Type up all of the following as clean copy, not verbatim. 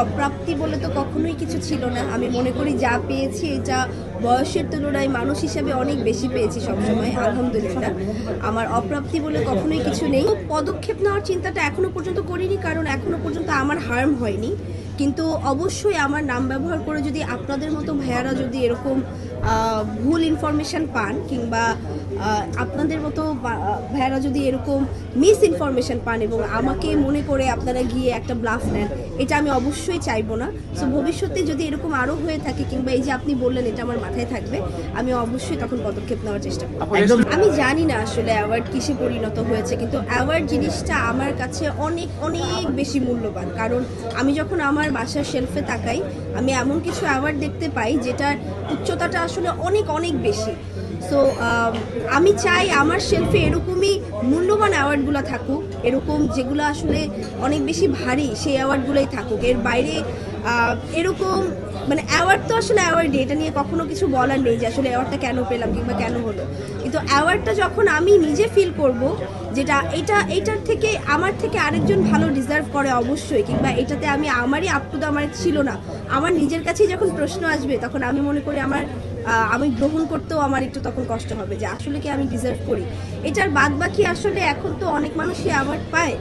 অপ্রাপ্তি বলে তো কখনোই কিছু ছিল না। আমি মনে করি যা পেয়েছি এটা বয়সের তুলনায় মানুষ হিসেবে অনেক বেশি পেয়েছি সবসময়, আলহামদুলিল্লাহ। আমার অপ্রাপ্তি বলে কখনোই কিছু নেই। পদক্ষেপ নেওয়ার চিন্তাটা এখনো পর্যন্ত করিনি, কারণ এখনো পর্যন্ত আমার হার্ম হয়নি। কিন্তু অবশ্যই আমার নাম ব্যবহার করে যদি আপনাদের মতো ভাইয়ারা যদি এরকম ভুল ইনফরমেশন পান, কিংবা আপনাদের মতো ভাইয়ারা যদি এরকম মিস ইনফরমেশন পান এবং আমাকে মনে করে আপনারা গিয়ে একটা ব্লাফ নেন, এটা আমি অবশ্যই চাইবো না। সো ভবিষ্যতে যদি এরকম আরও হয়ে থাকে, কিংবা এই যে আপনি বললেন এটা আমার মাথায় থাকবে, আমি অবশ্যই তখন পদক্ষেপ নেওয়ার চেষ্টা করব। আমি জানি না আসলে অ্যাওয়ার্ড কিসে পরিণত হয়েছে, কিন্তু অ্যাওয়ার্ড জিনিসটা আমার কাছে অনেক অনেক বেশি মূল্যবান। কারণ আমি যখন আমার বাসার শেলফে তাকাই, আমি এমন কিছু অ্যাওয়ার্ড দেখতে পাই যেটার উচ্চতাটা আসলে অনেক অনেক বেশি। সো আমি চাই আমার শেলফে এরকমই মূল্যবান অ্যাওয়ার্ডগুলো থাকুক, এরকম যেগুলো আসলে অনেক বেশি ভারী সেই অ্যাওয়ার্ডগুলোই থাকুক। এর বাইরে এরকম মানে অ্যাওয়ার্ড তো আসলে অ্যাওয়ার্ডই, এটা নিয়ে কখনো কিছু বলার নেই যে আসলে অ্যাওয়ার্ডটা কেন পেলাম কিংবা কেন হলো। কিন্তু অ্যাওয়ার্ডটা যখন আমি নিজে ফিল করব যেটা এইটার থেকে আমার থেকে আরেকজন ভালো ডিজার্ভ করে অবশ্যই, কিংবা এটাতে আমি আমারই আপ টু দ্য মার্ক ছিল না, আমার নিজের কাছেই যখন প্রশ্ন আসবে, তখন আমি মনে করি আমি গ্রহণ করতেও আমার একটু তখন কষ্ট হবে যে আসলে কি আমি ডিজার্ভ করি। এটার বাদ বাকি আসলে এখন তো অনেক মানুষই অ্যাওয়ার্ড পায়।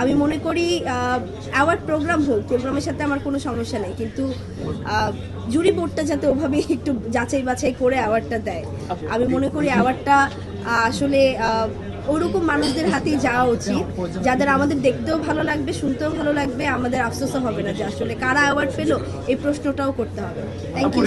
আমি মনে করি অ্যাওয়ার্ড প্রোগ্রাম হোক, প্রোগ্রামের সাথে আমার কোনো সমস্যা নেই, কিন্তু জুরি বোর্ডটা যাতে ওভাবে একটু যাচাই বাছাই করে অ্যাওয়ার্ডটা দেয়। আমি মনে করি অ্যাওয়ার্ডটা আসলে ওরকম মানুষদের হাতেই যাওয়া উচিত যাদের আমাদের দেখতেও ভালো লাগবে, শুনতেও ভালো লাগবে, আমাদের আফসোসও হবে না যে আসলে কারা অ্যাওয়ার্ড পেলো, এই প্রশ্নটাও করতে হবে। Thank you.